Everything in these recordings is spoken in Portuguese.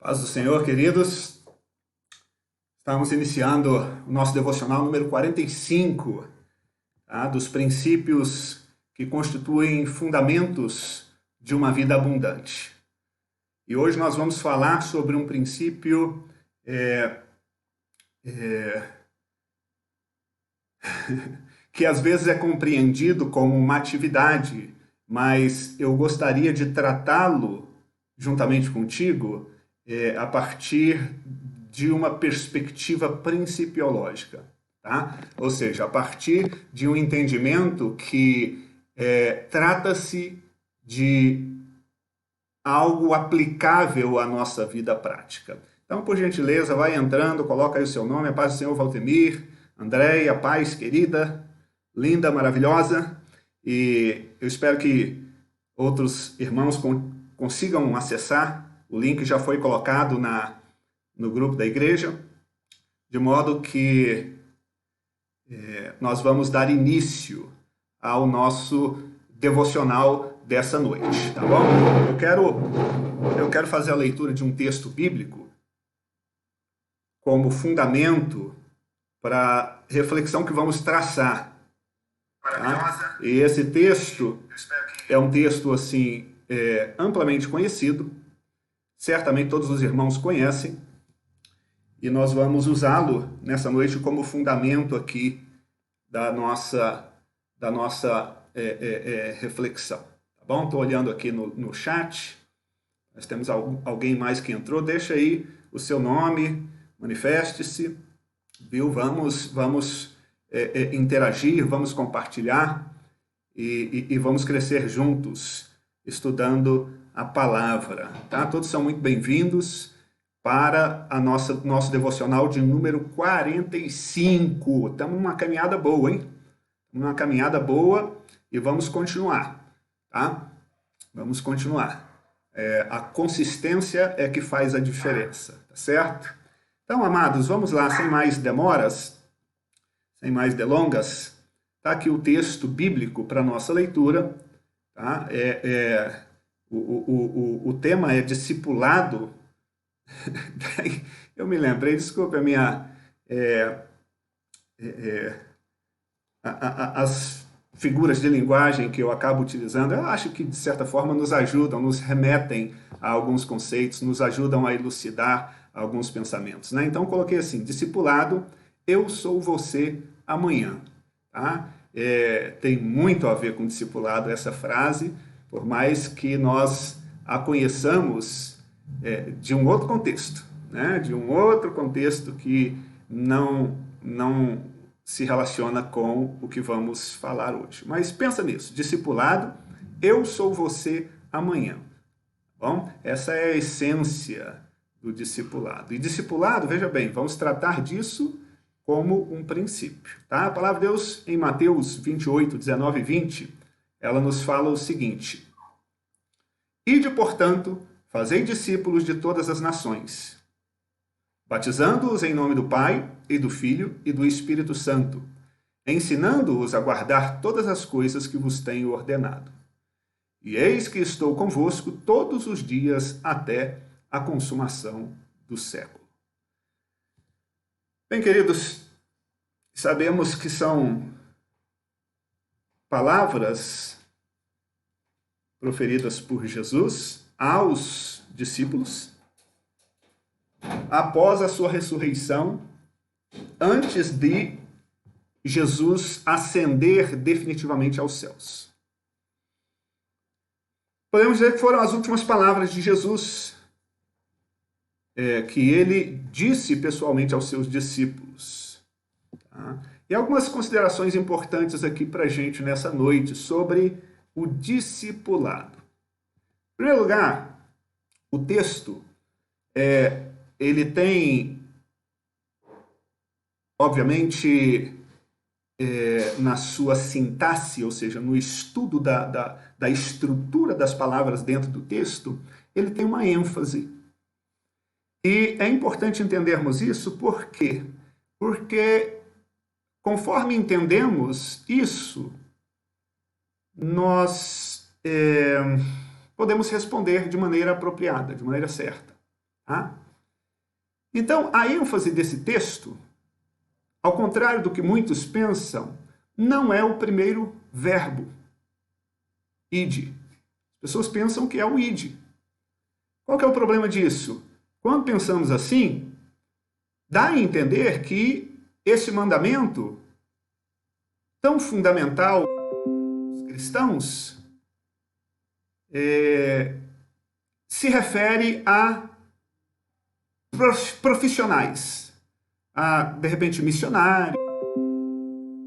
Paz do Senhor, queridos. Estamos iniciando o nosso devocional número 45, tá? Dos princípios que constituem fundamentos de uma vida abundante. E hoje nós vamos falar sobre um princípio que às vezes é compreendido como uma atividade, mas eu gostaria de tratá-lo juntamente contigo a partir de uma perspectiva principiológica, tá? Ou seja, a partir de um entendimento que trata-se de algo aplicável à nossa vida prática. Então, por gentileza, vai entrando, coloca aí o seu nome, a paz do Senhor, Valtemir, Andréia, paz querida, linda, maravilhosa, e eu espero que outros irmãos consigam acessar. O link já foi colocado no grupo da igreja, de modo que nós vamos dar início ao nosso devocional dessa noite, tá bom? Eu quero fazer a leitura de um texto bíblico como fundamento para a reflexão que vamos traçar. Tá? E esse texto é um texto assim amplamente conhecido, certamente todos os irmãos conhecem, e nós vamos usá-lo nessa noite como fundamento aqui da nossa reflexão. Tá bom? Estou olhando aqui no chat, nós temos alguém mais que entrou, deixa aí o seu nome, manifeste-se, viu? Vamos interagir, vamos compartilhar e vamos crescer juntos, estudando a palavra, tá? Todos são muito bem-vindos para nosso devocional de número 45. Estamos numa caminhada boa, hein? Uma caminhada boa e vamos continuar, tá? Vamos continuar. A consistência é que faz a diferença, tá certo? Então, amados, vamos lá, sem mais demoras, sem mais delongas, tá aqui o texto bíblico para nossa leitura, tá? O tema é discipulado. Eu me lembrei, desculpa a minha... as figuras de linguagem que eu acabo utilizando, eu acho que, de certa forma, nos ajudam, nos remetem a alguns conceitos, nos ajudam a elucidar alguns pensamentos, né? Então, coloquei assim, discipulado, eu sou você amanhã. Tá? Tem muito a ver com discipulado essa frase, por mais que nós a conheçamos de um outro contexto, né? De um outro contexto que não se relaciona com o que vamos falar hoje. Mas pensa nisso, discipulado, eu sou você amanhã. Bom, essa é a essência do discipulado. E discipulado, veja bem, vamos tratar disso como um princípio. Tá? A palavra de Deus, em Mateus 28, 19 e 20, ela nos fala o seguinte: Ide, portanto, fazei discípulos de todas as nações, batizando-os em nome do Pai, e do Filho, e do Espírito Santo, ensinando-os a guardar todas as coisas que vos tenho ordenado. E eis que estou convosco todos os dias até a consumação do século. Bem, queridos, sabemos que são palavras proferidas por Jesus aos discípulos após a sua ressurreição, antes de Jesus ascender definitivamente aos céus. Podemos dizer que foram as últimas palavras de Jesus que ele disse pessoalmente aos seus discípulos. Tá? E algumas considerações importantes aqui para a gente nessa noite sobre o discipulado. Em primeiro lugar, o texto ele tem, obviamente, na sua sintaxe, ou seja, no estudo da estrutura das palavras dentro do texto, ele tem uma ênfase. E é importante entendermos isso, por quê? Porque, conforme entendemos isso, nós podemos responder de maneira apropriada, de maneira certa. Tá? Então, a ênfase desse texto, ao contrário do que muitos pensam, não é o primeiro verbo, ide. As pessoas pensam que é o ide. Qual que é o problema disso? Quando pensamos assim, dá a entender que esse mandamento tão fundamental aos cristãos se refere a profissionais, a, de repente, missionários,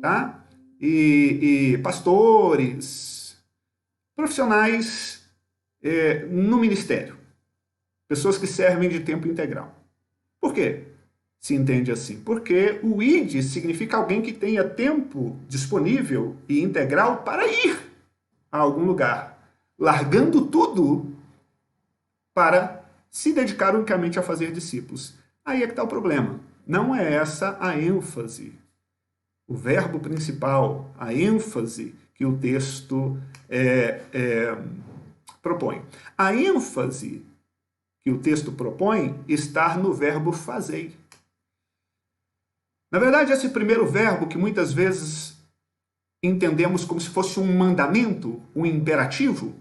tá? E pastores, profissionais no ministério, pessoas que servem de tempo integral. Por quê? Se entende assim? Porque o id significa alguém que tenha tempo disponível e integral para ir a algum lugar, largando tudo para se dedicar unicamente a fazer discípulos. Aí é que está o problema. Não é essa a ênfase, o verbo principal, a ênfase que o texto propõe. A ênfase que o texto propõe está no verbo fazei. Na verdade, esse primeiro verbo, que muitas vezes entendemos como se fosse um mandamento, um imperativo,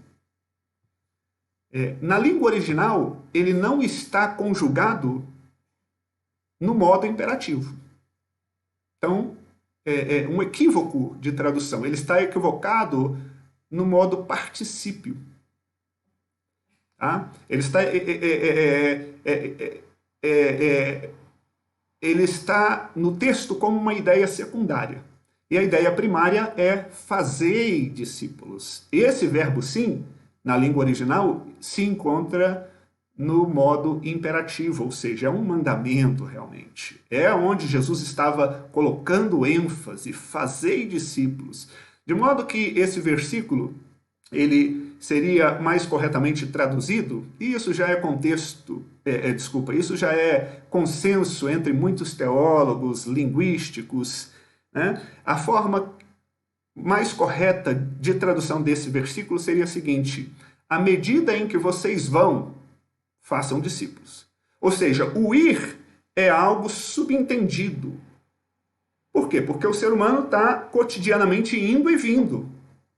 na língua original, ele não está conjugado no modo imperativo. Então, é um equívoco de tradução. Ele está equivocado no modo particípio. Tá? Ele está... ele está no texto como uma ideia secundária. E a ideia primária é fazei discípulos. Esse verbo sim, na língua original, se encontra no modo imperativo, ou seja, é um mandamento realmente. É onde Jesus estava colocando ênfase, fazei discípulos. De modo que esse versículo, ele seria mais corretamente traduzido, e isso já é contexto, isso já é consenso entre muitos teólogos, linguísticos, né? A forma mais correta de tradução desse versículo seria a seguinte: à medida em que vocês vão, façam discípulos. Ou seja, o ir é algo subentendido. Por quê? Porque o ser humano está cotidianamente indo e vindo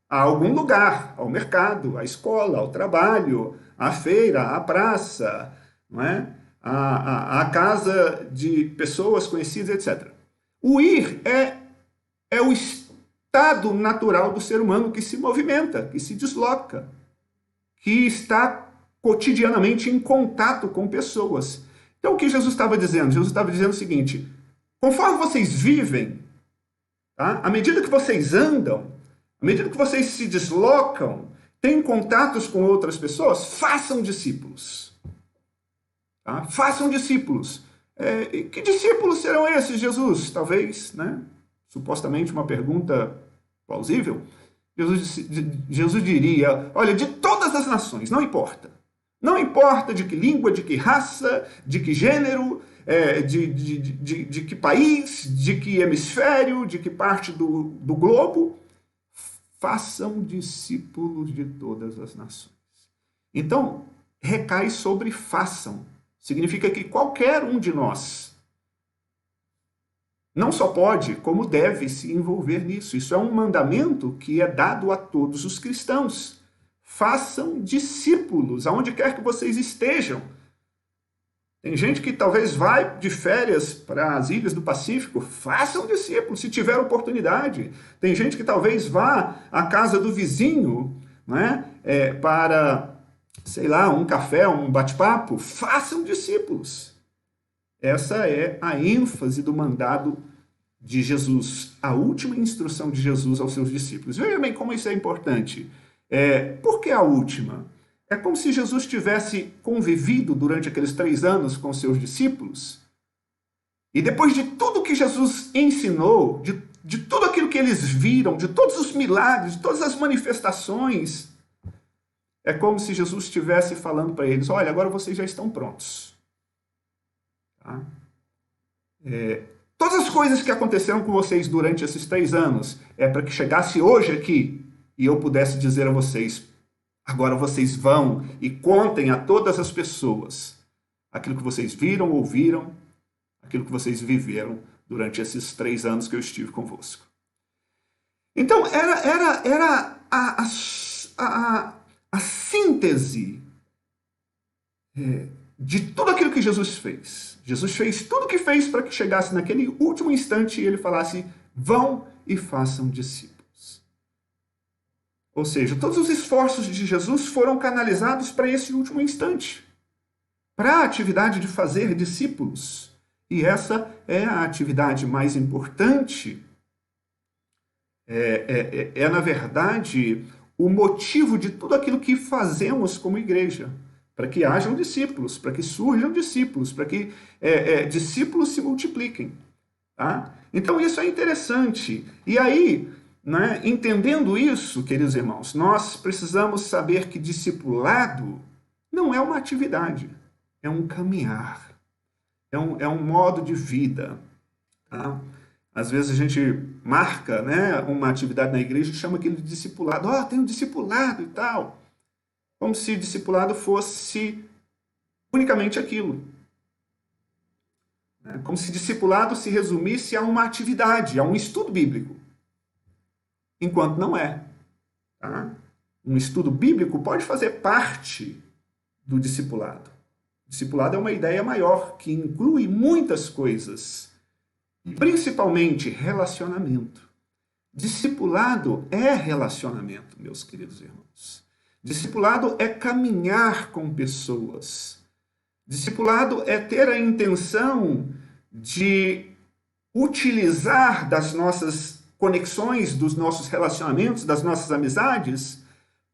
a algum lugar, ao mercado, à escola, ao trabalho, à feira, à praça, não é? à casa de pessoas conhecidas, etc. O ir é o estado natural do ser humano que se movimenta, que se desloca, que está cotidianamente em contato com pessoas. Então, o que Jesus estava dizendo? Jesus estava dizendo o seguinte: conforme vocês vivem, tá? À medida que vocês andam, à medida que vocês se deslocam, têm contatos com outras pessoas, façam discípulos. Tá? Façam discípulos. Que discípulos serão esses, Jesus? Talvez, né? Supostamente uma pergunta plausível. Jesus diria: olha, de todas as nações, não importa. Não importa de que língua, de que raça, de que gênero, de que país, de que hemisfério, de que parte do globo, façam discípulos de todas as nações. Então, recai sobre façam. Significa que qualquer um de nós não só pode, como deve se envolver nisso. Isso é um mandamento que é dado a todos os cristãos. Façam discípulos, aonde quer que vocês estejam. Tem gente que talvez vai de férias para as ilhas do Pacífico, façam discípulos, se tiver oportunidade. Tem gente que talvez vá à casa do vizinho, né, para, sei lá, um café, um bate-papo, façam discípulos. Essa é a ênfase do mandado de Jesus, a última instrução de Jesus aos seus discípulos. Veja bem como isso é importante. Por que a última? É como se Jesus tivesse convivido durante aqueles 3 anos com seus discípulos, e depois de tudo que Jesus ensinou, de tudo aquilo que eles viram, de todos os milagres, de todas as manifestações, é como se Jesus estivesse falando para eles: olha, agora vocês já estão prontos. Tá? Todas as coisas que aconteceram com vocês durante esses 3 anos é para que chegasse hoje aqui e eu pudesse dizer a vocês: agora vocês vão e contem a todas as pessoas aquilo que vocês viram, ouviram, aquilo que vocês viveram durante esses 3 anos que eu estive convosco. Então, era a síntese de tudo aquilo que Jesus fez. Jesus fez tudo o que fez para que chegasse naquele último instante e ele falasse: vão e façam discípulos. Ou seja, todos os esforços de Jesus foram canalizados para esse último instante, para a atividade de fazer discípulos. E essa é a atividade mais importante. Na verdade, o motivo de tudo aquilo que fazemos como igreja. Para que hajam discípulos, para que surjam discípulos, para que discípulos se multipliquem. Tá? Então, isso é interessante. E aí, né, entendendo isso, queridos irmãos, nós precisamos saber que discipulado não é uma atividade, é um caminhar, é um modo de vida. Tá? Às vezes a gente marca, né, uma atividade na igreja e chama aquilo de discipulado. Tem um discipulado e tal. Como se discipulado fosse unicamente aquilo. Como se discipulado se resumisse a uma atividade, a um estudo bíblico. Enquanto não é. Tá? Um estudo bíblico pode fazer parte do discipulado. Discipulado é uma ideia maior, que inclui muitas coisas, principalmente relacionamento. Discipulado é relacionamento, meus queridos irmãos. Discipulado é caminhar com pessoas. Discipulado é ter a intenção de utilizar das nossas conexões, dos nossos relacionamentos, das nossas amizades,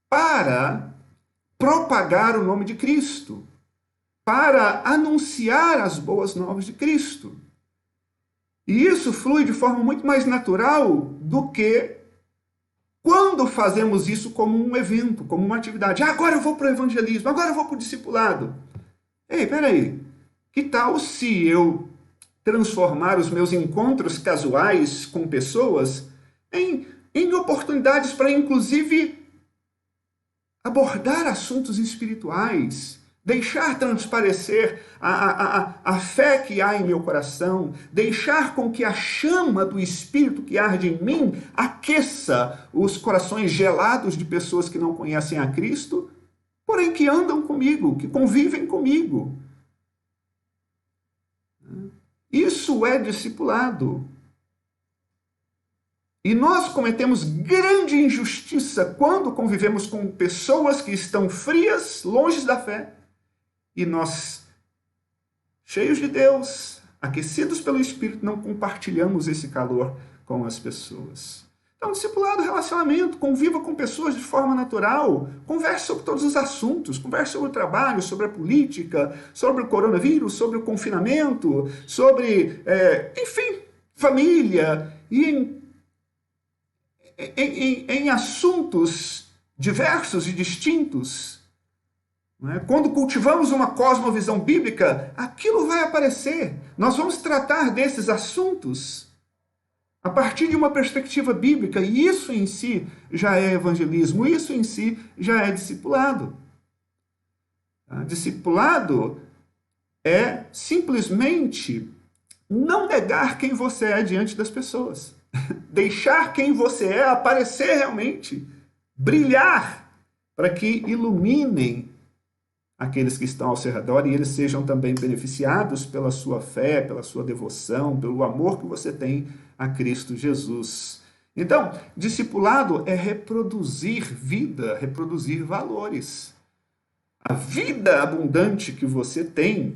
para propagar o nome de Cristo, para anunciar as boas novas de Cristo. E isso flui de forma muito mais natural do que quando fazemos isso como um evento, como uma atividade. Agora eu vou para o evangelismo, agora eu vou para o discipulado. Ei, peraí, que tal se eu transformar os meus encontros casuais com pessoas em oportunidades para, inclusive, abordar assuntos espirituais, deixar transparecer a fé que há em meu coração, deixar com que a chama do Espírito que arde em mim aqueça os corações gelados de pessoas que não conhecem a Cristo, porém que andam comigo, que convivem comigo. Isso é discipulado. E nós cometemos grande injustiça quando convivemos com pessoas que estão frias, longe da fé, e nós, cheios de Deus, aquecidos pelo Espírito, não compartilhamos esse calor com as pessoas. Então, discipulado, relacionamento, conviva com pessoas de forma natural, converse sobre todos os assuntos, converse sobre o trabalho, sobre a política, sobre o coronavírus, sobre o confinamento, sobre, enfim, família, e em assuntos diversos e distintos. Quando cultivamos uma cosmovisão bíblica, aquilo vai aparecer. Nós vamos tratar desses assuntos a partir de uma perspectiva bíblica, e isso em si já é evangelismo, isso em si já é discipulado. Discipulado é simplesmente não negar quem você é diante das pessoas. Deixar quem você é aparecer realmente, brilhar, para que iluminem aqueles que estão ao seu redor e eles sejam também beneficiados pela sua fé, pela sua devoção, pelo amor que você tem a Cristo Jesus. Então, discipulado é reproduzir vida, reproduzir valores. A vida abundante que você tem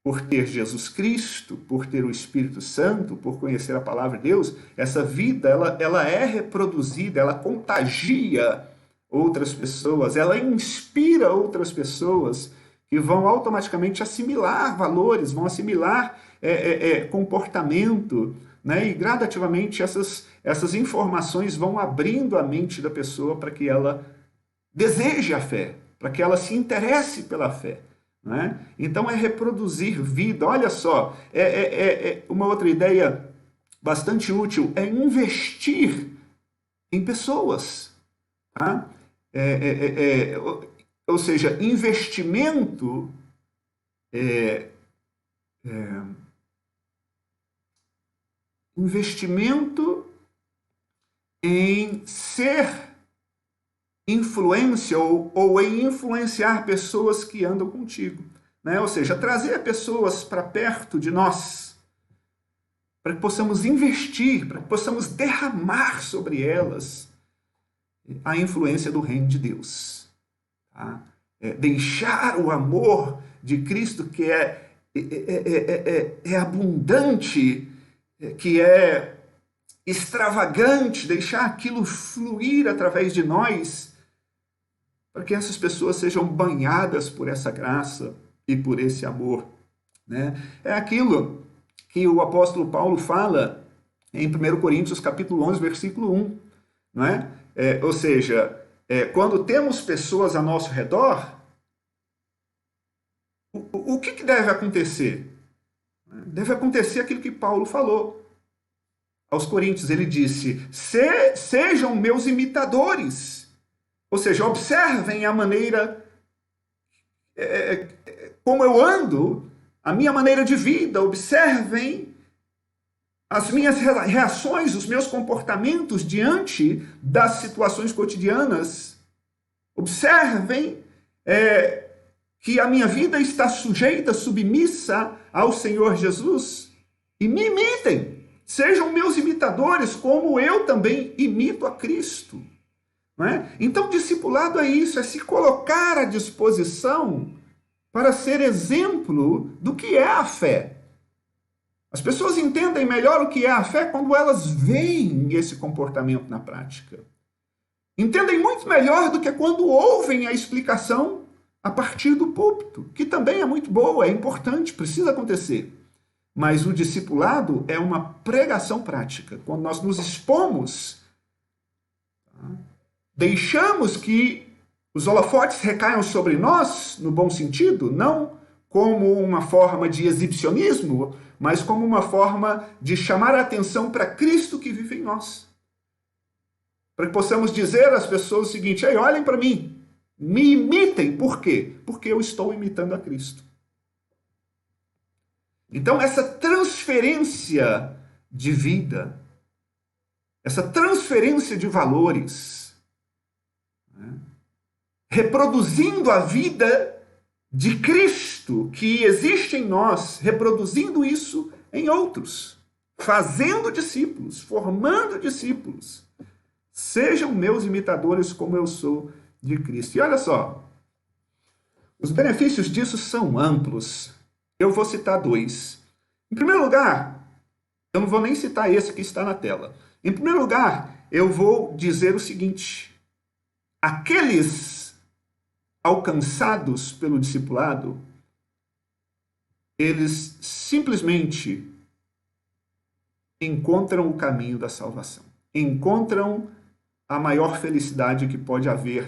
por ter Jesus Cristo, por ter o Espírito Santo, por conhecer a palavra de Deus, essa vida ela é reproduzida, ela contagia outras pessoas, ela inspira outras pessoas que vão automaticamente assimilar valores, vão assimilar comportamento, né? E gradativamente essas informações vão abrindo a mente da pessoa para que ela deseje a fé, para que ela se interesse pela fé. Né? Então é reproduzir vida. Olha só, uma outra ideia bastante útil é investir em pessoas. Tá? Ou seja, investimento é, investimento em ser influência ou em influenciar pessoas que andam contigo, né? Ou seja, trazer pessoas para perto de nós, para que possamos investir, para que possamos derramar sobre elas a influência do reino de Deus. Tá? Deixar o amor de Cristo, que é abundante, que é extravagante, deixar aquilo fluir através de nós, para que essas pessoas sejam banhadas por essa graça e por esse amor, né? É aquilo que o apóstolo Paulo fala em 1 Coríntios capítulo 11, versículo 1, não é? Ou seja, quando temos pessoas ao nosso redor, o que deve acontecer? Deve acontecer aquilo que Paulo falou aos Coríntios. Ele disse: sejam meus imitadores. Ou seja, observem a maneira como eu ando, a minha maneira de vida, observem as minhas reações, os meus comportamentos diante das situações cotidianas. Observem que a minha vida está sujeita, submissa ao Senhor Jesus, e me imitem. Sejam meus imitadores, como eu também imito a Cristo. Não é? Então, discipulado é isso, é se colocar à disposição para ser exemplo do que é a fé. As pessoas entendem melhor o que é a fé quando elas veem esse comportamento na prática. Entendem muito melhor do que quando ouvem a explicação a partir do púlpito, que também é muito boa, é importante, precisa acontecer. Mas o discipulado é uma pregação prática. Quando nós nos expomos, deixamos que os holofotes recaiam sobre nós, no bom sentido, não como uma forma de exibicionismo, mas como uma forma de chamar a atenção para Cristo que vive em nós. Para que possamos dizer às pessoas o seguinte: ei, olhem para mim, me imitem. Por quê? Porque eu estou imitando a Cristo. Então, essa transferência de vida, essa transferência de valores, reproduzindo a vida de Cristo que existe em nós, reproduzindo isso em outros, fazendo discípulos, formando discípulos. Sejam meus imitadores como eu sou de Cristo. E olha só, os benefícios disso são amplos. Eu vou citar dois. Em primeiro lugar, eu não vou nem citar esse que está na tela. Em primeiro lugar, eu vou dizer o seguinte: aqueles alcançados pelo discipulado, eles simplesmente encontram o caminho da salvação. Encontram a maior felicidade que pode haver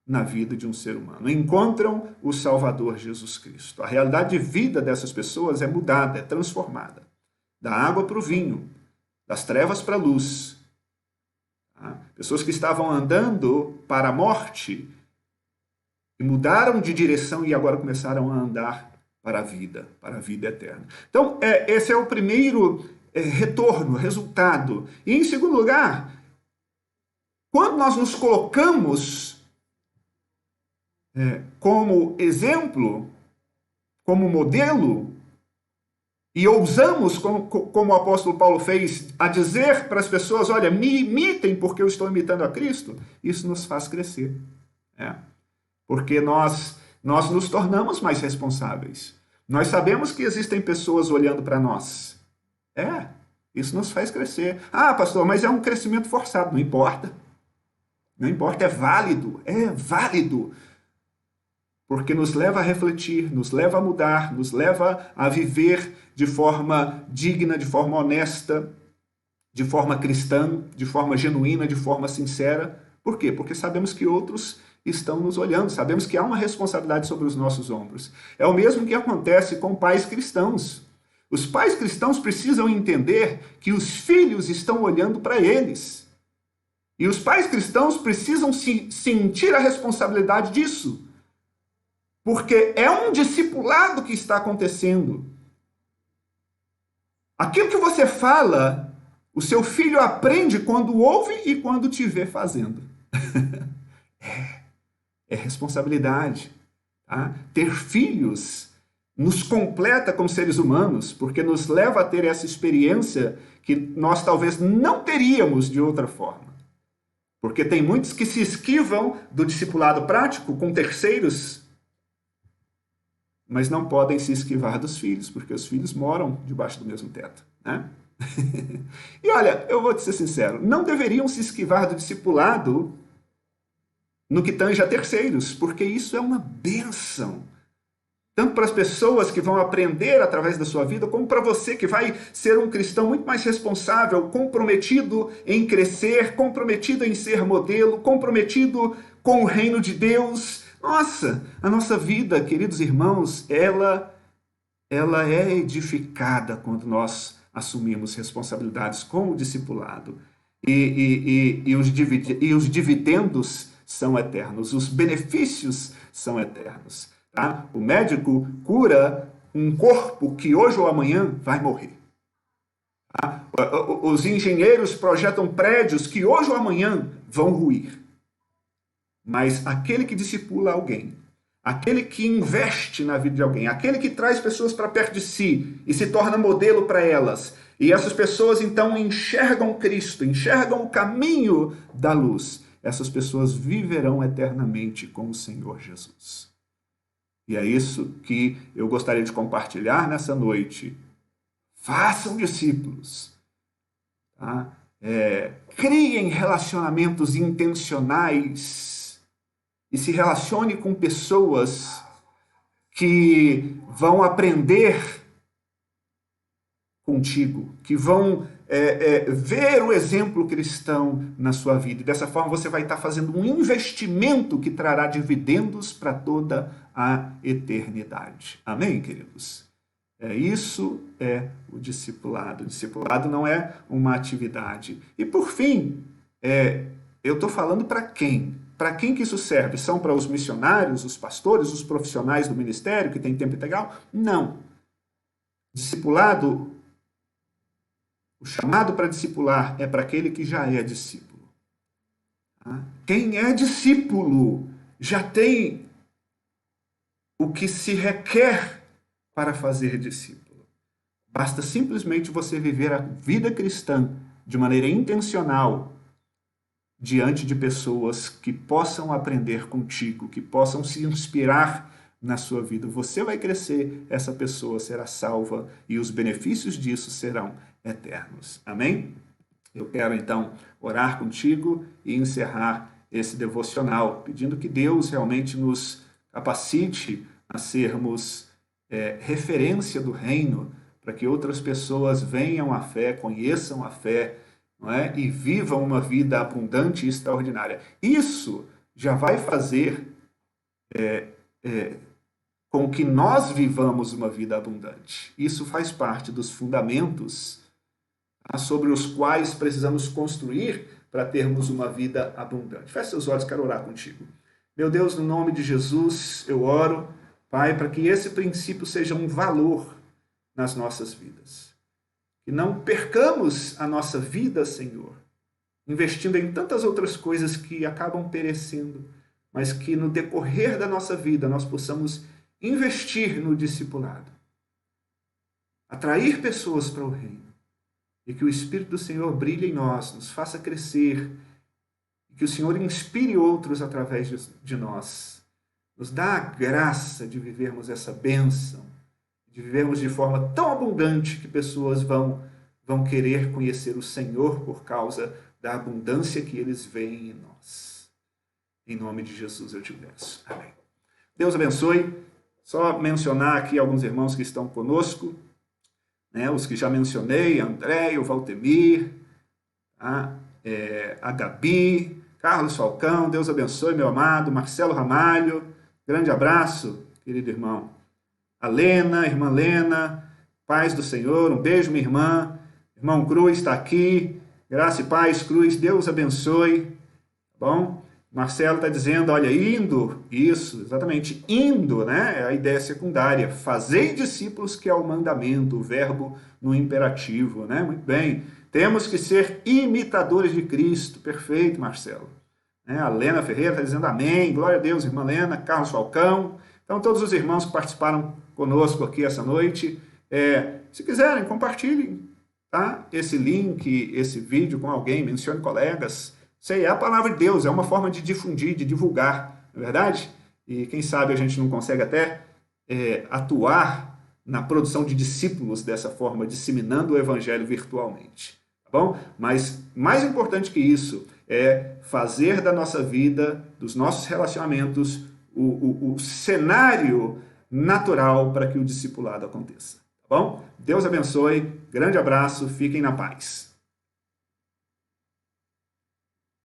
na vida de um ser humano. Encontram o Salvador Jesus Cristo. A realidade de vida dessas pessoas é mudada, é transformada. Da água para o vinho, das trevas para a luz. Pessoas que estavam andando para a morte e mudaram de direção e agora começaram a andar para a vida eterna. Então, esse é o primeiro retorno, resultado. E, em segundo lugar, quando nós nos colocamos como exemplo, como modelo, e ousamos, como o apóstolo Paulo fez, a dizer para as pessoas: olha, me imitem porque eu estou imitando a Cristo, isso nos faz crescer. Porque nós nos tornamos mais responsáveis. Nós sabemos que existem pessoas olhando para nós. Isso nos faz crescer. Ah, pastor, mas é um crescimento forçado. Não importa. Não importa, é válido. É válido. Porque nos leva a refletir, nos leva a mudar, nos leva a viver de forma digna, de forma honesta, de forma cristã, de forma genuína, de forma sincera. Por quê? Porque sabemos que outros estão nos olhando, sabemos que há uma responsabilidade sobre os nossos ombros. É o mesmo que acontece com pais cristãos. Os pais cristãos precisam entender que os filhos estão olhando para eles. E os pais cristãos precisam sentir a responsabilidade disso. Porque é um discipulado que está acontecendo. Aquilo que você fala, o seu filho aprende quando ouve e quando te vê fazendo. É responsabilidade. Tá? Ter filhos nos completa como seres humanos, porque nos leva a ter essa experiência que nós talvez não teríamos de outra forma. Porque tem muitos que se esquivam do discipulado prático com terceiros, mas não podem se esquivar dos filhos, porque os filhos moram debaixo do mesmo teto. Né? E olha, eu vou te ser sincero, não deveriam se esquivar do discipulado no que tange a terceiros, porque isso é uma bênção. Tanto para as pessoas que vão aprender através da sua vida, como para você que vai ser um cristão muito mais responsável, comprometido em crescer, comprometido em ser modelo, comprometido com o reino de Deus. Nossa, a nossa vida, queridos irmãos, ela é edificada quando nós assumimos responsabilidades com o discipulado. E os dividendos são eternos, os benefícios são eternos. Tá? O médico cura um corpo que hoje ou amanhã vai morrer. Tá? Os engenheiros projetam prédios que hoje ou amanhã vão ruir. Mas aquele que discipula alguém, aquele que investe na vida de alguém, aquele que traz pessoas para perto de si e se torna modelo para elas, e essas pessoas então enxergam Cristo, enxergam o caminho da luz, essas pessoas viverão eternamente com o Senhor Jesus. E é isso que eu gostaria de compartilhar nessa noite. Façam discípulos. Tá? Criem relacionamentos intencionais e se relacione com pessoas que vão aprender contigo, que vão ver o exemplo cristão na sua vida. E dessa forma você vai estar fazendo um investimento que trará dividendos para toda a eternidade. Amém, queridos? Isso é o discipulado. O discipulado não é uma atividade. E por fim, eu estou falando para quem? Para quem que isso serve? São para os missionários, os pastores, os profissionais do ministério que têm tempo integral? Não. Discipulado, o chamado para discipular é para aquele que já é discípulo. Quem é discípulo já tem o que se requer para fazer discípulo. Basta simplesmente você viver a vida cristã de maneira intencional diante de pessoas que possam aprender contigo, que possam se inspirar na sua vida. Você vai crescer, essa pessoa será salva e os benefícios disso serão eternos. Amém? Eu quero então orar contigo e encerrar esse devocional, pedindo que Deus realmente nos capacite a sermos referência do reino, para que outras pessoas venham à fé, conheçam a fé, não é? E vivam uma vida abundante e extraordinária. Isso já vai fazer com que nós vivamos uma vida abundante. Isso faz parte dos fundamentos sobre os quais precisamos construir para termos uma vida abundante. Feche seus olhos, quero orar contigo. Meu Deus, no nome de Jesus, eu oro, Pai, para que esse princípio seja um valor nas nossas vidas. Que não percamos a nossa vida, Senhor, investindo em tantas outras coisas que acabam perecendo, mas que no decorrer da nossa vida nós possamos investir no discipulado, atrair pessoas para o reino, e que o Espírito do Senhor brilhe em nós, nos faça crescer, e que o Senhor inspire outros através de nós. Nos dá a graça de vivermos essa bênção, de vivermos de forma tão abundante que pessoas vão querer conhecer o Senhor por causa da abundância que eles veem em nós. Em nome de Jesus eu te peço. Amém. Deus abençoe. Só mencionar aqui alguns irmãos que estão conosco, né? Os que já mencionei, André, o Valtemir, a Gabi, Carlos Falcão, Deus abençoe, meu amado, Marcelo Ramalho, grande abraço, querido irmão. A Lena, irmã Lena, paz do Senhor, um beijo, minha irmã. Irmão Cruz está aqui, graça e paz, Cruz, Deus abençoe, tá bom? Marcelo está dizendo, olha, indo, isso, exatamente, indo, né? É a ideia secundária. Fazei discípulos, que é o mandamento, o verbo no imperativo, né? Muito bem. Temos que ser imitadores de Cristo. Perfeito, Marcelo. A Lena Ferreira está dizendo amém. Glória a Deus, irmã Lena. Carlos Falcão. Então, todos os irmãos que participaram conosco aqui essa noite, se quiserem, compartilhem, tá? Esse link, esse vídeo com alguém, mencione colegas. Isso aí é a palavra de Deus, é uma forma de difundir, de divulgar, não é verdade? E quem sabe a gente não consegue até atuar na produção de discípulos dessa forma, disseminando o evangelho virtualmente, tá bom? Mas mais importante que isso é fazer da nossa vida, dos nossos relacionamentos, o cenário natural para que o discipulado aconteça, tá bom? Deus abençoe, grande abraço, fiquem na paz.